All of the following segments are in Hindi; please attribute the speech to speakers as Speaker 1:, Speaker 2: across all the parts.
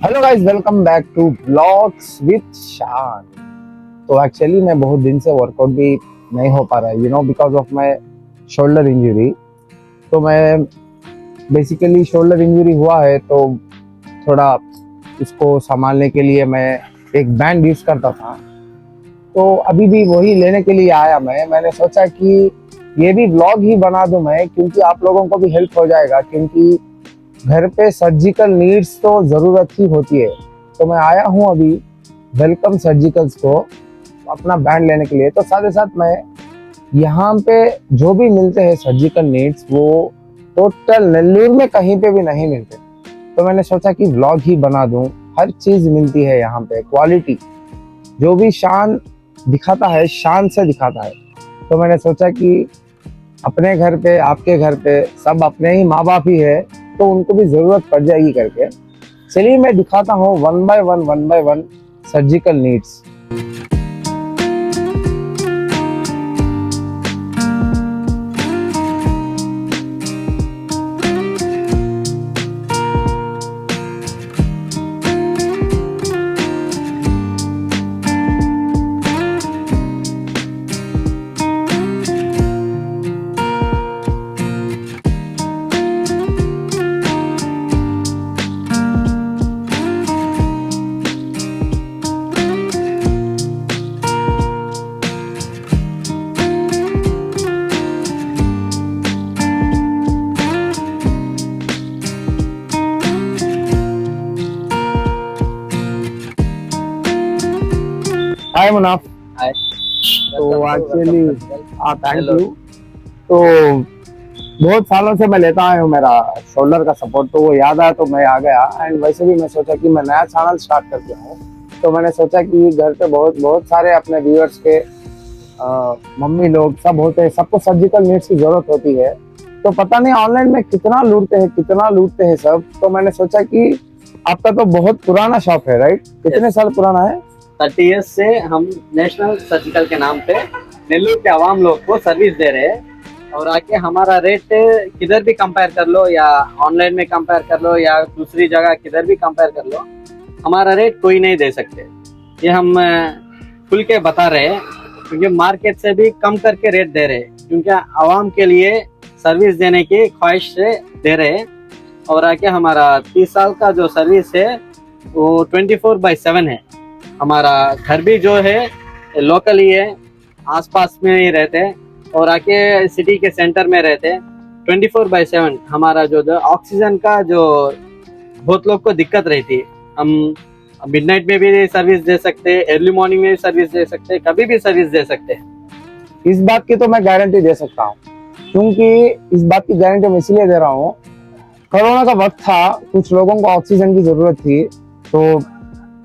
Speaker 1: Hello guys, welcome back to blogs with Shaan. तो एक्चुअली मैं बहुत दिन से वर्कआउट भी नहीं हो पा रहा है, because of my shoulder injury. तो मैं बेसिकली शोल्डर इंजरी हुआ है, तो थोड़ा इसको संभालने के लिए मैं एक बैंड यूज करता था। तो अभी भी वही लेने के लिए आया। मैंने सोचा कि ये भी ब्लॉग ही बना दूं मैं, क्योंकि आप लोगों को भी हेल्प हो जाएगा, क्योंकि घर पे सर्जिकल नीड्स तो ज़रूरत ही होती है। तो मैं आया हूँ अभी वेलकम सर्जिकल्स को अपना बैंड लेने के लिए। तो साथ ही साथ मैं यहाँ पे जो भी मिलते हैं सर्जिकल नीड्स, वो टोटल नेल्लूर में कहीं पे भी नहीं मिलते। तो मैंने सोचा कि व्लॉग ही बना दूं। हर चीज़ मिलती है यहाँ पे, क्वालिटी जो भी शान दिखाता है, शान से दिखाता है। तो मैंने सोचा कि अपने घर पे, आपके घर पे सब अपने ही माँ बाप ही है, तो उनको भी जरूरत पड़ जाएगी करके। चलिए मैं दिखाता हूँ one by one surgical needs. Hi Munaf.
Speaker 2: Hi.
Speaker 1: तो एक्चुअली थैंक
Speaker 2: हेलो।
Speaker 1: यू। तो बहुत सालों से मैं लेता आया हूँ मेरा शोल्डर का सपोर्ट, तो वो याद आया तो मैं आ गया। एंड वैसे भी मैं सोचा कि मैं नया चैनल स्टार्ट करके हूँ, तो मैंने सोचा कि घर पे बहुत बहुत सारे अपने व्यूअर्स के मम्मी लोग सब होते हैं, सबको सर्जिकल नीड्स की जरूरत होती है। तो पता नहीं ऑनलाइन में कितना लूटते हैं सब। तो मैंने सोचा कि आपका तो बहुत पुराना शॉप है, राइट? कितने साल पुराना है?
Speaker 2: 30 ईयर्स से हम नेशनल सर्जिकल के नाम पे नेल्लूर के आवाम लोग को सर्विस दे रहे हैं। और आके हमारा रेट किधर भी कंपेयर कर लो, या ऑनलाइन में कंपेयर कर लो, या दूसरी जगह किधर भी कंपेयर कर लो, हमारा रेट कोई नहीं दे सकते। ये हम खुल के बता रहे हैं, क्योंकि मार्केट से भी कम करके रेट दे रहे हैं, क्योंकि आवाम के लिए सर्विस देने की ख्वाहिश से दे रहे हैं। और आके हमारा 30 साल का जो सर्विस है वो 24/7 है। हमारा घर भी जो है लोकल ही है, आसपास में ही रहते हैं, और आके सिटी के सेंटर में रहते हैं। 24/7 हमारा जो ऑक्सीजन का जो बहुत लोग को दिक्कत रहती है, हम मिडनाइट में भी सर्विस दे सकते हैं, अर्ली मॉर्निंग में भी सर्विस दे सकते हैं, कभी भी सर्विस दे सकते हैं।
Speaker 1: इस बात की तो मैं गारंटी दे सकता हूँ, क्योंकि इस बात की गारंटी मैं इसलिए दे रहा हूँ। कोरोना का वक्त था, कुछ लोगों को ऑक्सीजन की जरूरत थी, तो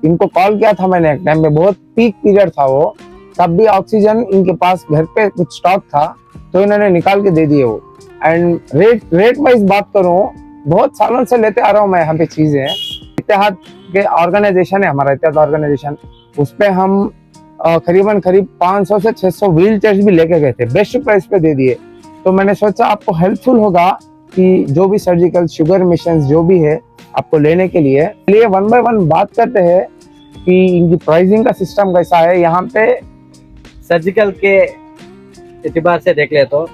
Speaker 1: इनको कॉल किया था मैंने एक टाइम में, बहुत पीक पीरियड था वो। तब भी ऑक्सीजन इनके पास घर पे कुछ स्टॉक था, तो इन्होंने निकाल के दे दिए वो। एंड रेट वाइज बात करूँ, बहुत सालों से लेते आ रहा हूँ मैं यहाँ पे चीजें। इत्तेहाद के ऑर्गेनाइजेशन है हमारा, इत्तेहाद ऑर्गेनाइजेशन, उस पे हम करीब 500 से 600 व्हील चेयर्स भी लेके गए थे, बेस्ट प्राइस पे दे दिए। तो मैंने सोचा आपको हेल्पफुल होगा कि जो भी सर्जिकल शुगर मिशन जो भी है आपको लेने के लिए वन बाय वन बात करते हैं कि इनकी प्राइसिंग का सिस्टम कैसा है यहाँ पे।
Speaker 2: सर्जिकल के एतबार से देख ले तो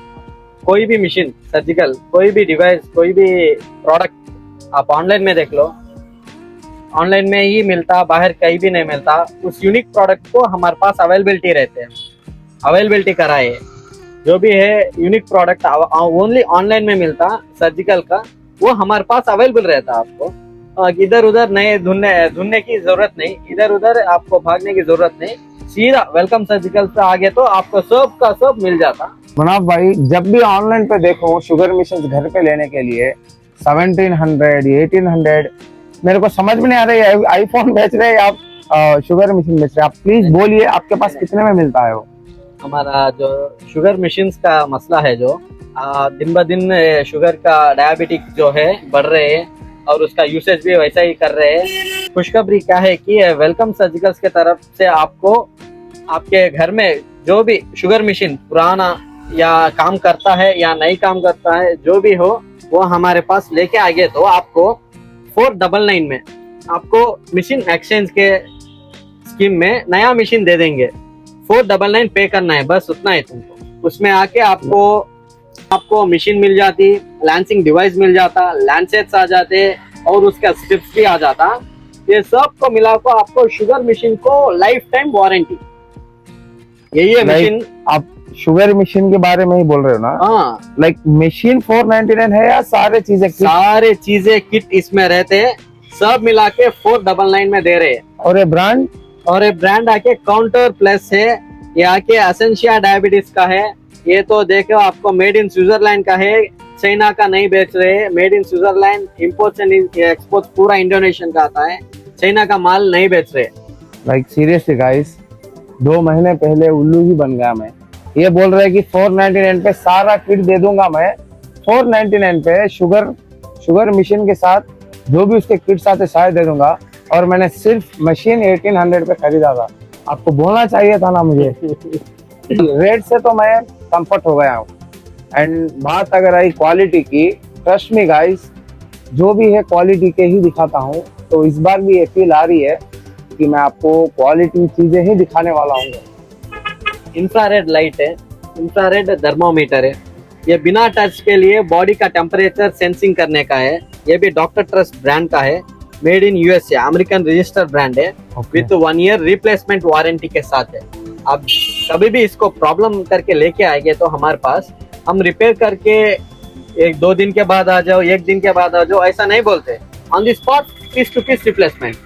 Speaker 2: कोई भी मशीन सर्जिकल, कोई भी डिवाइस, कोई भी प्रोडक्ट आप ऑनलाइन में देख लो, ऑनलाइन में ही मिलता, बाहर कहीं भी नहीं मिलता। उस यूनिक प्रोडक्ट को हमारे पास अवेलेबिलिटी रहते हैं, अवेलेबिलिटी कराए। जो भी है यूनिक प्रोडक्ट ओनली ऑनलाइन में मिलता सर्जिकल का, वो हमारे पास अवेलेबल रहता। आपको इधर उधर नहीं ढूंढने की जरूरत नहीं, इधर उधर आपको भागने की जरूरत नहीं। सीधा वेलकम सर्जिकल पे आगे तो आपको सब का सब मिल जाता।
Speaker 1: मुनाफ भाई, जब भी ऑनलाइन पे देखो शुगर मिशन घर पे लेने के लिए 1700 1800, मेरे को समझ में नहीं आ रही है आईफोन बेच रहे हैं आप शुगर मशीन बेच रहे हैं। आप प्लीज बोलिए आपके पास कितने में मिलता है वो?
Speaker 2: हमारा जो शुगर मशीन्स का मसला है, जो दिन ब दिन शुगर का डायबिटिक जो है बढ़ रहे हैं, और उसका यूसेज भी वैसा ही कर रहे हैं। खुशखबरी क्या है कि वेलकम सर्जिकल्स के तरफ से आपको आपके घर में जो भी शुगर मशीन पुराना या काम करता है या नहीं काम करता है, जो भी हो, वो हमारे पास लेके आ गए तो आपको 499 में आपको मशीन एक्सचेंज के स्कीम में नया मशीन दे देंगे। 499 पे करना है, बस उतना ही तुमको। उसमें आके आपको मशीन मिल जाती, लैंसिंग डिवाइस मिल जाता, लैंसेट्स आ जाते और उसका स्ट्रिप्स भी आ जाता। ये सब को मिला को आपको शुगर मशीन को लाइफ टाइम वारंटी। यही है मशीन।
Speaker 1: आप शुगर मशीन के बारे में ही बोल रहे हो ना?
Speaker 2: हाँ,
Speaker 1: लाइक मशीन 499 है या सारे चीजें
Speaker 2: सारे चीजें किट इसमें रहते हैं, सब मिला के 499 में दे रहे हैं।
Speaker 1: और ये ब्रांड?
Speaker 2: और ये ब्रांड आके काउंटर प्लस है, ये आके एसेंशिया डायबिटीज का है। ये तो देखो आपको मेड इन स्विट्जरलैंड का है, चाइना का नहीं बेच रहे। Made in Switzerland, imports and exports पूरा इंडोनेशियन का आता है, चाइना का माल नहीं बेच रहे।
Speaker 1: लाइक सीरियसली गाइस, 2 महीने पहले उल्लू ही बन गया मैं। ये बोल रहे हैं कि 499 पे सारा किट दे दूंगा मैं। 499 पे शुगर मशीन के साथ जो भी उसके किट्स आते सारे दे दूंगा। और मैंने सिर्फ मशीन 1800 पे खरीदा था। आपको बोलना चाहिए था ना मुझे। रेट से तो मैं कंफर्ट हो गया हूँ। एंड बात अगर आई क्वालिटी की, ट्रस्ट मी गाइस, जो भी है क्वालिटी के ही दिखाता हूँ। तो इस बार भी ये फील आ रही है कि मैं आपको क्वालिटी चीजें ही दिखाने वाला हूँ।
Speaker 2: इंफ्रारेड लाइट है, इंफ्रारेड थर्मोमीटर है। ये बिना टच के लिए बॉडी का टेम्परेचर सेंसिंग करने का है। ये भी डॉक्टर ट्रस्ट ब्रांड का है, made in USA, American registered brand है। विथ 1 ईयर रिप्लेसमेंट वारंटी के साथ है। आप कभी भी इसको प्रॉब्लम करके लेके आएंगे तो हमारे पास हम रिपेयर करके 1-2 दिन के बाद आ जाओ, 1 दिन के बाद आ जाओ, ऐसा नहीं बोलते। On the spot piece to piece replacement.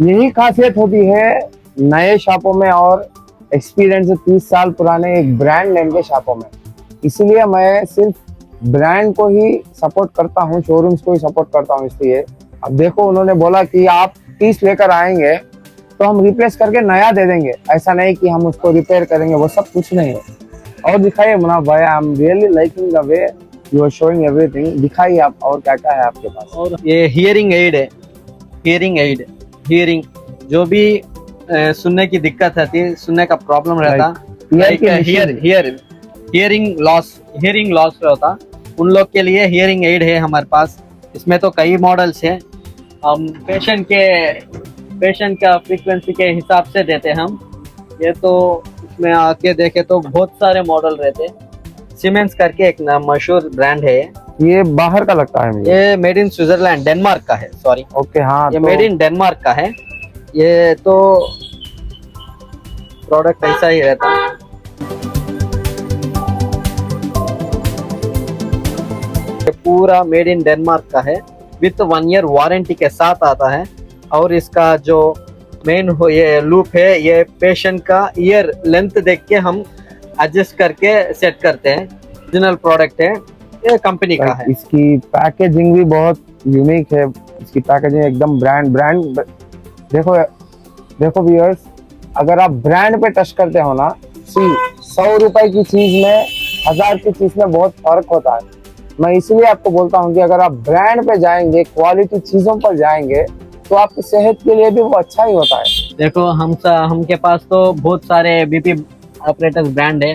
Speaker 1: यही खासियत होती है नए शॉपों में और एक्सपीरियंस 30 साल पुराने एक ब्रांड नेम के शॉपों में। इसलिए मैं सिर्फ ब्रांड को ही सपोर्ट करता हूँ, शोरूम्स को ही सपोर्ट करता हूँ। इसलिए अब देखो, उन्होंने बोला कि आप पीस लेकर आएंगे तो हम रिप्लेस करके नया दे देंगे। ऐसा नहीं कि हम उसको रिपेयर करेंगे, वो सब कुछ नहीं है। और दिखाइए मुनाफ भाई, I am really liking the way you are showing everything. दिखाइए आप और क्या क्या है आपके पास।
Speaker 2: और ये हियरिंग एड है, हियरिंग जो भी सुनने की दिक्कत आती, सुनने का प्रॉब्लम रहता, हियरिंग लॉस होता, उन लोग के लिए हियरिंग एड है हमारे पास। इसमें तो कई मॉडल्स हैं। हम पेशेंट का फ्रीक्वेंसी के हिसाब से देते हैं हम। ये तो इसमें आके देखे तो बहुत सारे मॉडल रहते हैं। सीमेंस करके एक मशहूर ब्रांड है।
Speaker 1: ये बाहर का लगता है मुझे।
Speaker 2: ये मेड इन स्विट्जरलैंड, डेनमार्क का है, सॉरी।
Speaker 1: ओके, हाँ,
Speaker 2: ये मेड इन डेनमार्क का है। ये तो प्रोडक्ट ऐसा ही रहता है। ये पूरा मेड इन डेनमार्क का है, विथ 1 ईयर वारंटी के साथ आता है। और इसका जो मेन ये लूप है, ये पेशेंट का ईयर लेंथ देख के हम एडजस्ट करके सेट करते हैं। ओरिजिनल प्रोडक्ट है, ये कंपनी का है।
Speaker 1: इसकी पैकेजिंग भी बहुत यूनिक है। इसकी पैकेजिंग एकदम ब्रांड देखो व्यूअर्स, अगर आप ब्रांड पे टच करते हो ना, 100 रुपए की चीज में 1000 की चीज में बहुत फर्क होता है। मैं इसलिए आपको बोलता हूँ कि अगर आप ब्रांड पे जाएंगे, क्वालिटी चीजों पर जाएंगे, तो आपकी सेहत के लिए भी वो अच्छा ही होता है।
Speaker 2: देखो हमके पास तो बहुत सारे बीपी ऑपरेटर्स ब्रांड है।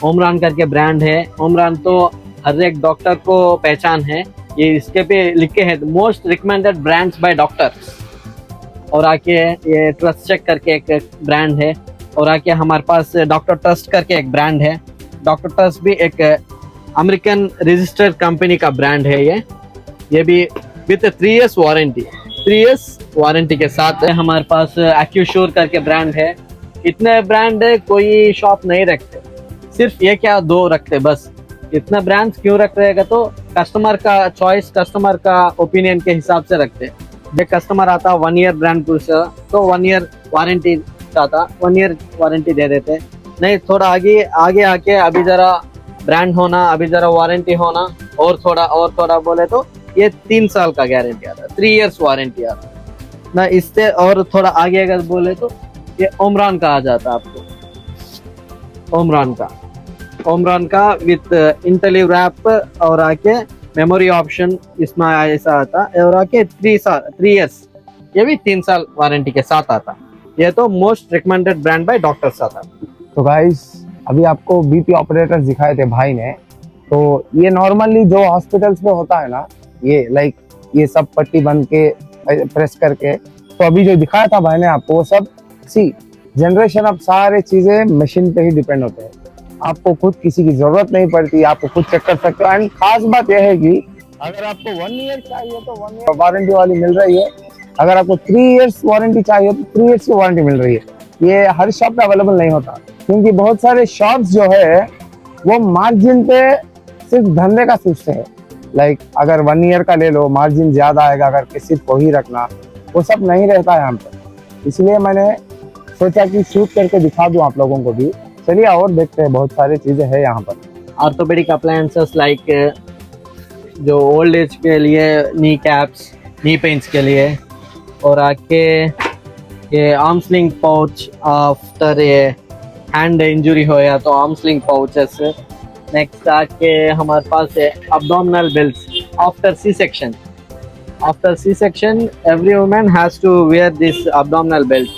Speaker 2: ओमरान करके ब्रांड है। ओमरान तो हर एक डॉक्टर को पहचान है। ये इसके पे लिखे हैं most recommended brands bye doctors. और आके ये ट्रस्ट चेक करके एक ब्रांड है। और आके हमारे पास डॉक्टर ट्रस्ट करके एक ब्रांड है। डॉक्टर ट्रस्ट भी एक अमेरिकन रजिस्टर्ड कंपनी का ब्रांड है। ये भी with 3 years warranty, 3 years warranty के साथ है। हमारे पास एक्यूश्योर करके ब्रांड है। इतने ब्रांड है, कोई शॉप नहीं रखते, सिर्फ ये क्या 2 रखते बस। इतना ब्रांड्स क्यों रख रहेगा? तो कस्टमर का चॉइस, कस्टमर का ओपिनियन के हिसाब से रखते। जब कस्टमर आता 1 ईयर ब्रांड पूछता तो 1 ईयर वारंटी चाहता, 1 ईयर वारंटी दे देते। नहीं, थोड़ा आगे आके अभी जरा ब्रांड होना, अभी जरा वारंटी होना, और थोड़ा बोले तो ये 3 साल का गारंटी आता है, 3 इयर्स वारंटी आता है ना। इससे और थोड़ा आगे अगर बोले तो ये ओमरान का आ जाता आपको। ओमरान का विथ इंटेलिव रैप और आके मेमोरी ऑप्शन इसमें ऐसा आता है। और आके 3 इयर्स, ये भी 3 साल वारंटी के साथ आता। ये तो most recommended brand bye doctors आता।
Speaker 1: तो गाइस, अभी आपको बीपी ऑपरेटर्स दिखाए थे भाई ने। तो ये नॉर्मली जो हॉस्पिटल्स में होता है ना, ये लाइक ये सब पट्टी बन के प्रेस करके। तो अभी जो दिखाया था भाई ने आपको वो सब सी जनरेशन, अब सारे चीजें मशीन पे ही डिपेंड होते हैं। आपको खुद किसी की जरूरत नहीं पड़ती, आपको खुद चेक कर सकते हो। एंड खास बात यह है कि अगर आपको 1 ईयर चाहिए तो 1 ईयर वारंटी वाली मिल रही है, अगर आपको 3 इयर्स वारंटी चाहिए तो 3 इयर्स की वारंटी मिल रही है। ये हर शॉप पे अवेलेबल नहीं होता, क्योंकि बहुत सारे शॉप्स जो है वो मार्जिन पे सिर्फ धंधे का सोचते हैं। लाइक अगर 1 ईयर का ले लो, मार्जिन ज्यादा आएगा अगर किसी को ही रखना, वो सब नहीं रहता है यहाँ पे। इसलिए मैंने सोचा कि शूट करके दिखा दूं आप लोगों को भी। चलिए और देखते हैं, बहुत सारी चीजें हैं यहाँ पर।
Speaker 2: ऑर्थोपेडिक अप्लायंसेस लाइक जो ओल्ड एज के लिए नी कैप्स, नी पेन्स के लिए, और आके ये आर्म स्लिंग पाउच आफ्टर ये हैंड इंजरी हो या तो आर्म स्लिंग पाउचेस। नेक्स्ट आके हमारे पास है abdominal belts after C section. After C section every women has to wear this abdominal belt,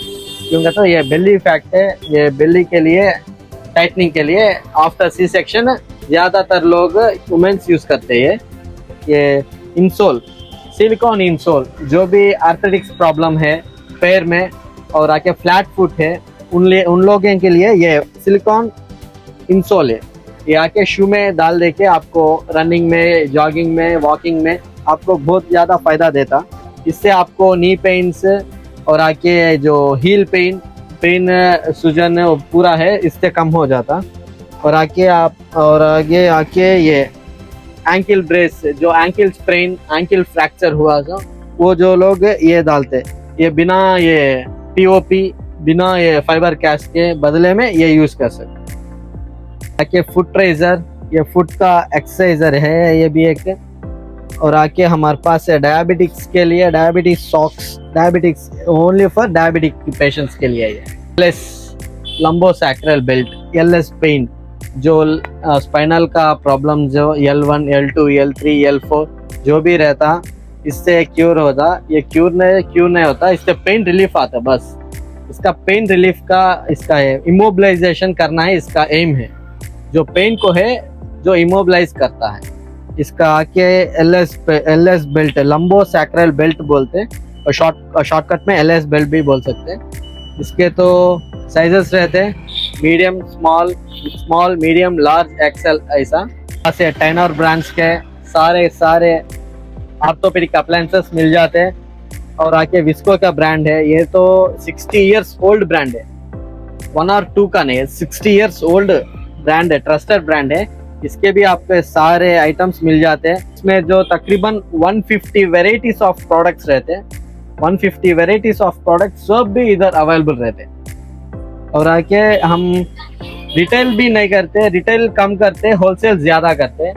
Speaker 2: क्योंकि तो ये बेली फैक्ट है, ये बेली के लिए टाइटनिंग के लिए आफ्टर सी सेक्शन ज्यादातर लोग वुमेन्स यूज करते हैं। ये इंसोल, सिलिकॉन इंसोल, जो भी आर्थराइटिक्स प्रॉब्लम है पैर में और आके फ्लैट फुट है, उन लोगों के लिए ये सिलिकॉन इंसोल है। ये आके शू में डाल दे के आपको रनिंग में, जॉगिंग में, वॉकिंग में आपको बहुत ज़्यादा फायदा देता। इससे आपको नी पेन्स और आके जो हील पेन सूजन पूरा है, इससे कम हो जाता। और आके आगे आके ये एंकल ब्रेस, जो एंकल स्प्रेन, एंकल फ्रैक्चर हुआ था, वो जो लोग ये डालते, ये बिना ये पीओपी, बिना ये फाइबर कैस्ट के बदले में ये यूज कर सकते। आके फुट रेजर, ये फुट का एक्सरसाइजर है, ये भी एक। और आके हमारे पास है डायबिटिक्स के लिए diabetic socks, diabetics only for diabetic patients के लिए। ये LS lumbosacral belt, LS pen, जो स्पाइनल का प्रॉब्लम जो L1, L2, L3, L4 जो भी रहता, इससे क्यूर होता। ये क्यूर नहीं होता, इससे पेन रिलीफ आता। बस इसका पेन रिलीफ का इसका है, इमोबिलाइजेशन करना है, इसका एम है। जो पेन को है जो इमोबिलाइज करता है, इसका आके एलएस बेल्ट, लंबोसैक्रल बेल्ट बोलते हैं, और शॉर्टकट में एलएस बेल्ट भी बोल सकते हैं। इसके तो साइजेस रहते हैं medium, small, medium, large, XL, ऐसा। ऐसे टेनर ब्रांड्स के सारे ऑर्थोपेडिक अप्लायंसेस मिल जाते हैं। और आके विस्को का ब्रांड है, ये तो 60 इयर्स ओल्ड ब्रांड है, 1 और 2 का नहीं है, 60 इयर्स ओल्ड ब्रांड है, ट्रस्टेड ब्रांड है। इसके भी आपके सारे आइटम्स मिल जाते हैं। इसमें जो तकरीबन 150 वेराइटीज ऑफ प्रोडक्ट्स रहते हैं, 150 वेराइटीज ऑफ प्रोडक्ट्स सब भी इधर अवेलेबल रहते हैं। और आके हम रिटेल भी नहीं करते, रिटेल कम करते, होलसेल ज्यादा करते।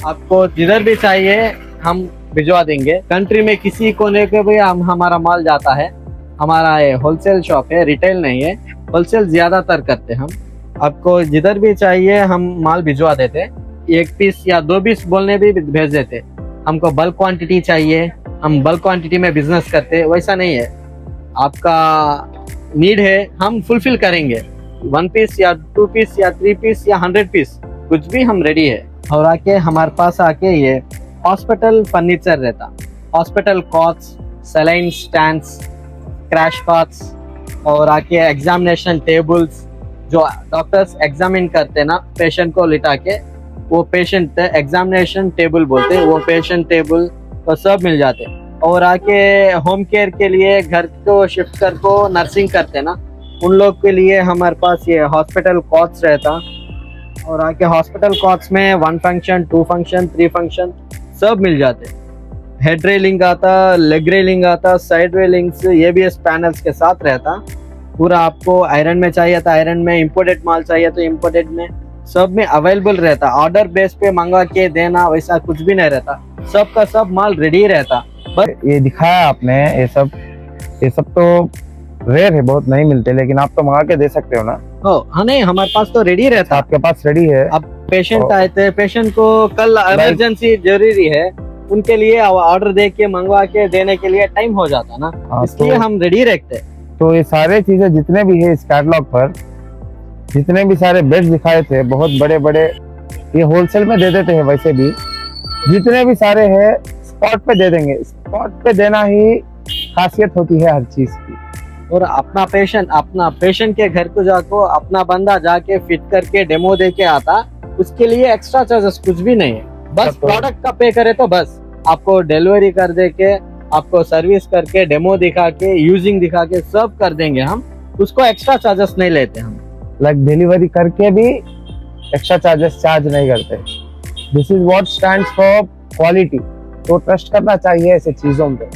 Speaker 2: आपको जिधर भी चाहिए हम भिजवा देंगे। कंट्री में किसी कोने के भी हमारा माल जाता है। हमारा ये होलसेल शॉप है, रिटेल नहीं है, होलसेल ज्यादातर करते हम। आपको जिधर भी चाहिए हम माल भिजवा देते, 1 पीस या 2 पीस बोलने भी भेज देते। हमको बल्क क्वांटिटी चाहिए, हम बल्क क्वांटिटी में बिजनेस करते, वैसा नहीं है। आपका नीड है हम फुलफिल करेंगे, 1 पीस या 2 पीस या 3 पीस या 100 पीस, कुछ भी हम रेडी है। और आके हमारे पास आके ये हॉस्पिटल फर्नीचर रहता, hospital cots, saline stands, crash cots, और आके एग्जामिनेशन टेबल्स, जो डॉक्टर्स एग्जामिन करते ना पेशेंट को लिटा के, वो पेशेंट एग्जामिनेशन टेबल बोलते हैं, वो पेशेंट टेबल तो सब मिल जाते। और आके होम केयर के लिए घर को शिफ्ट कर को नर्सिंग करते ना, उन लोग के लिए हमारे पास ये हॉस्पिटल कॉट्स रहता। और आके हॉस्पिटल कॉट्स में 1 फंक्शन, 2 फंक्शन, 3 फंक्शन सब मिल जाते। हेड रेलिंग आता, लेग रेलिंग आता, साइड रेलिंग्स, ये भी इस पैनल्स के साथ रहता। पूरा आपको आयरन में चाहिए तो आयरन में, इम्पोर्टेड माल चाहिए तो इम्पोर्टेड में, सब में अवेलेबल रहता। ऑर्डर बेस पे मंगा के देना वैसा कुछ भी नहीं रहता, सब का सब माल रेडी रहता।
Speaker 1: बस ये दिखाया आपने, ये सब तो रेयर है, बहुत नहीं मिलते, लेकिन आप तो मंगा के दे सकते हो ना?
Speaker 2: हाँ नहीं, हमारे पास तो रेडी रहता।
Speaker 1: आपके पास रेडी है?
Speaker 2: अब पेशेंट आए थे, पेशेंट को कल इमरजेंसी जरूरी है, उनके लिए ऑर्डर दे के मंगवा के देने के लिए टाइम हो जाता ना, इसलिए हम रेडी रखते।
Speaker 1: तो ये सारे चीजें जितने भी है इस कैटलॉग पर, जितने भी सारे बेड्स दिखाए थे, बहुत बड़े बड़े, ये होलसेल में दे देते हैं। वैसे भी जितने भी सारे हैं स्पॉट पे दे देंगे, स्पॉट पे देना ही खासियत होती है हर चीज की।
Speaker 2: और अपना पेशेंट के घर को जाको अपना बंदा जाके फिट करके डेमो दे के आता, उसके लिए एक्स्ट्रा चार्जेस कुछ भी नहीं है। बस
Speaker 1: तो-
Speaker 2: प्रोडक्ट का पे करे तो बस आपको डिलीवरी कर दे के, आपको सर्विस करके, डेमो दिखा के, यूजिंग दिखा के सब कर देंगे हम। उसको एक्स्ट्रा चार्जेस नहीं लेते हम।
Speaker 1: लाइक डिलीवरी करके भी एक्स्ट्रा चार्जेस चार्ज नहीं करते। This is what stands for quality. तो ट्रस्ट करना चाहिए ऐसे चीजों पे।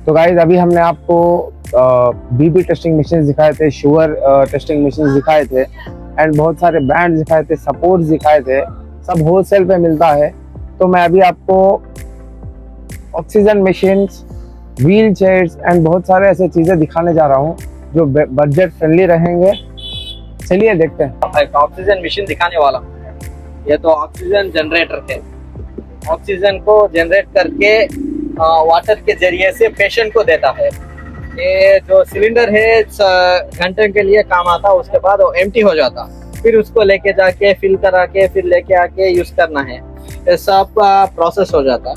Speaker 1: तो गाइज अभी हमने आपको बीपी टेस्टिंग मशीन दिखाए थे, शुगर टेस्टिंग मशीन दिखाए थे, एंड बहुत सारे ब्रांड दिखाए थे, सपोर्ट दिखाए थे। सब होलसेल पे मिलता है। तो मैं अभी आपको oxygen machine, wheel chairs and बहुत सारे ऐसे चीजें दिखाने जा रहा हूँ जो बजट फ्रेंडली रहेंगे। चलिए देखते हैं।
Speaker 2: एक ऑक्सीजन मशीन दिखाने वाला हूं। ये तो ऑक्सीजन जनरेटर है। ऑक्सीजन को जनरेट करके वाटर के जरिए से पेशेंट को देता है। ये जो सिलेंडर है घंटे के लिए काम आता, उसके बाद वो एम्प्टी हो जाता, फिर उसको लेके जाके फिल करा के फिर लेके आके यूज करना है। ये सब प्रोसेस हो जाता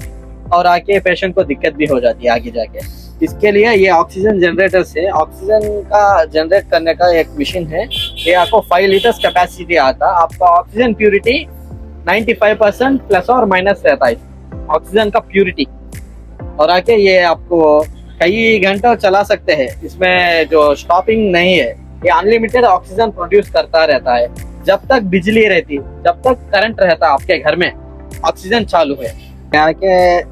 Speaker 2: और आके पेशेंट को दिक्कत भी हो जाती है आगे जाके। इसके लिए ये ऑक्सीजन जनरेटर से ऑक्सीजन का जनरेट करने का एक मशीन है। ये आपको 5 लीटर्स कैपेसिटी आता। आपका ऑक्सीजन प्यूरिटी 95% प्लस और माइनस रहता है ऑक्सीजन का प्यूरिटी। और आके ये आपको कई घंटों चला सकते हैं। इसमें जो स्टॉपिंग नहीं है, ये अनलिमिटेड ऑक्सीजन प्रोड्यूस करता रहता है। जब तक बिजली रहती, जब तक करंट रहता आपके घर में, ऑक्सीजन चालू है। यहाँ के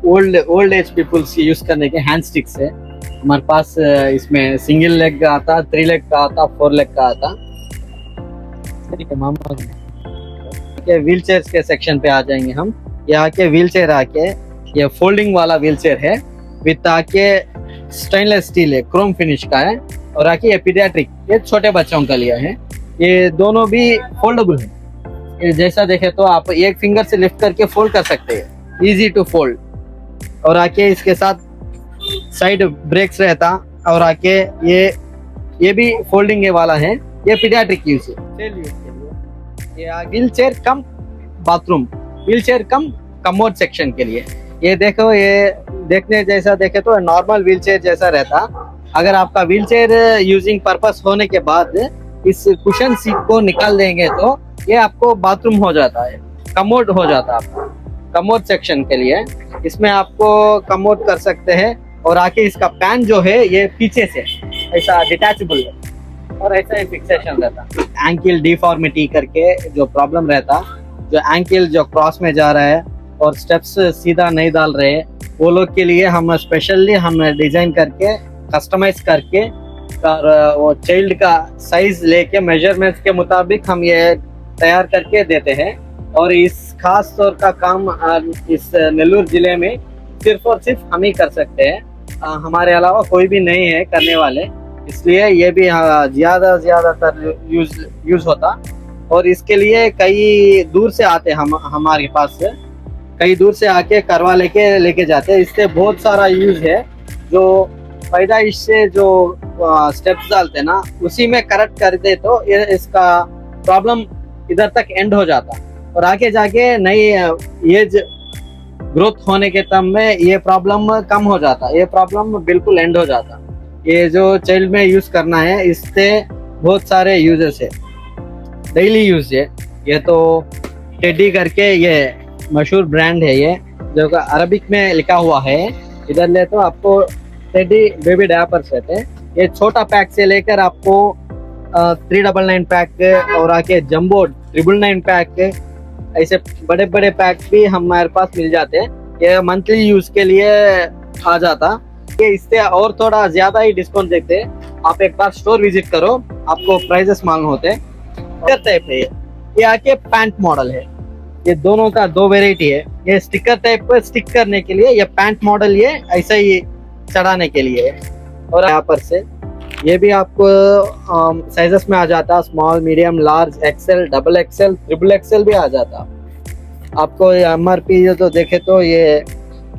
Speaker 2: ओल्ड एज पीपुल्स यूज करने के हैंड स्टिक्स है हमारे पास। इसमें सिंगल लेग का आता, 3 लेग का आता, 4 लेग का आता। ठीक है मामा, के व्हील चेयर के सेक्शन पे आ जाएंगे हम। यहाँ के व्हील चेयर आके, ये फोल्डिंग वाला व्हील चेयर है विथ आके स्टेनलेस स्टील है, क्रोम फिनिश का है। और आके ये पीडियाट्रिक, ये छोटे बच्चों का लिए है। ये दोनों भी फोल्डेबल है। ये जैसा देखे तो आप एक फिंगर से लिफ्ट करके फोल्ड कर सकते हैं, इजी टू फोल्ड। और आके इसके साथ साइड ब्रेक्स रहता। और आके ये भी फोल्डिंग वाला है। ये पीडियाट्रिक यूज है, यूज के लिए। ये व्हील चेयर कम बाथरूम, व्हील चेयर कम कमोड सेक्शन के लिए। ये देखो, ये देखने जैसा देखे तो नॉर्मल व्हील चेयर जैसा रहता। अगर आपका व्हील चेयर यूजिंग पर्पस होने के बाद इस कुशन सीट को निकाल देंगे तो ये आपको बाथरूम हो जाता है, कमोड हो जाता है आपका, कमोड सेक्शन के लिए। इसमें आपको कमोड कर सकते हैं। और आके इसका पैन जो है ये पीछे से ऐसा डिटैचेबल है और ऐसा ही फिक्सेशन रहता। एंकल डिफॉर्मिटी करके जो प्रॉब्लम रहता, जो एंकल जो क्रॉस में जा रहा है और स्टेप्स सीधा नहीं डाल रहे, वो लोग के लिए हम स्पेशली डिजाइन करके, कस्टमाइज करके और वो चाइल्ड का साइज लेके मेजरमेंट्स के मुताबिक हम ये तैयार करके देते हैं। और इस खास तौर का काम इस नेल्लूर जिले में सिर्फ और सिर्फ हम ही कर सकते हैं। हमारे अलावा कोई भी नहीं है करने वाले, इसलिए ये भी ज्यादातर यूज होता। और इसके लिए कई दूर से आते हम हमारे पास से, कई दूर से आके करवा लेके जाते हैं। इससे बहुत सारा यूज है। जो पैदाइश से जो स्टेप्स डालते ना, उसी में करेक्ट कर दे तो इसका प्रॉब्लम इधर तक एंड हो जाता। और आगे जाके नई एज ग्रोथ होने के टर्म में ये प्रॉब्लम कम हो जाता, ये प्रॉब्लम बिल्कुल एंड हो जाता। ये जो चाइल्ड में यूज करना है, इससे बहुत सारे यूजेस है, डेली यूज है। ये तो टेडी करके ये मशहूर ब्रांड है, ये जो अरबिक में लिखा हुआ है। इधर ले तो आपको टेडी बेबी डायपर्स रहते हैं। ये छोटा पैक से लेकर आपको 399 पैक और आके जंबो 999 पैक, ऐसे बड़े बड़े पैक भी हमारे पास मिल जाते हैं। ये मंथली यूज के लिए आ जाता। ये इससे और थोड़ा ज्यादा ही डिस्काउंट देते हैं। आप एक बार स्टोर विजिट करो, आपको प्राइसेस मालूम होते हैं। टाइप है ये आके पैंट मॉडल है। ये दोनों का 2 वेराइटी है। ये स्टिकर टाइप पर स्टिक करने के लिए, ये पैंट मॉडल ये ऐसा ही चढ़ाने के लिए। और यहाँ पर से ये भी आपको साइजेस में आ जाता, small, medium, large, XL, double XL, triple XL भी आ जाता। आपको MRP जो तो देखे तो ये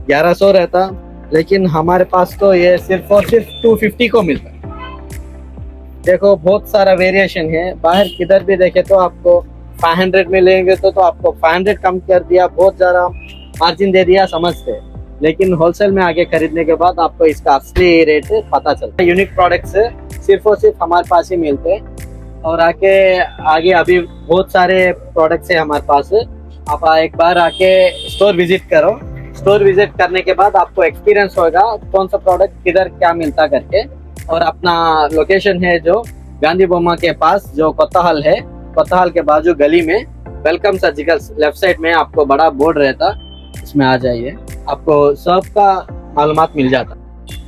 Speaker 2: 1100 रहता, लेकिन हमारे पास तो ये सिर्फ और सिर्फ 250 को मिलता है। देखो बहुत सारा वेरिएशन है। बाहर किधर भी देखे तो आपको 500 में लेंगे तो आपको 500 कम कर दिया, बहुत ज्यादा मार्जिन दे दिया, समझते। लेकिन होलसेल में आगे खरीदने के बाद आपको इसका असली रेट पता चलता है। यूनिक प्रोडक्ट्स सिर्फ और सिर्फ हमारे पास ही मिलते हैं और आगे अभी बहुत सारे प्रोडक्ट्स है हमारे पास। आप एक बार आके स्टोर विजिट करो। स्टोर विजिट करने के बाद आपको एक्सपीरियंस होगा कौन सा प्रोडक्ट किधर क्या मिलता करके। और अपना लोकेशन है जो गांधी बोमा के पास जो कोत्ताहल है, कोत्ताहल के बाजू गली में वेलकम सर्जिकल लेफ्ट साइड में आपको बड़ा बोर्ड रहता, इसमें आ जाइए, आपको सब का मालूमात मिल जाता।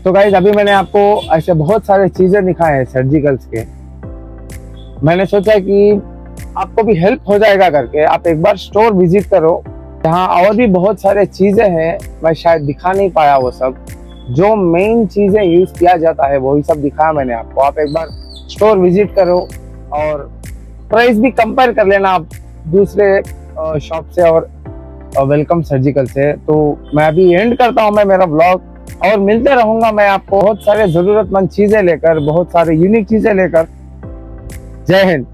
Speaker 1: तो गाइस अभी मैंने आपको ऐसे बहुत सारे चीजें दिखाए हैं सर्जिकल्स के। मैंने सोचा कि आपको भी हेल्प हो जाएगा करके आप एक बार स्टोर विजिट करो। यहाँ और भी बहुत सारे चीजें हैं, मैं शायद दिखा नहीं पाया वो सब। जो मेन चीजें यूज किया जाता है वही सब दिखाया मैंने आपको। आप एक बार स्टोर विजिट करो और प्राइस भी कंपेयर कर लेना आप दूसरे शॉप से और वेलकम सर्जिकल से। तो मैं अभी एंड करता हूँ मैं मेरा ब्लॉग, और मिलते रहूंगा मैं आपको बहुत सारे जरूरतमंद चीजें लेकर, बहुत सारे यूनिक चीजें लेकर। जय हिंद।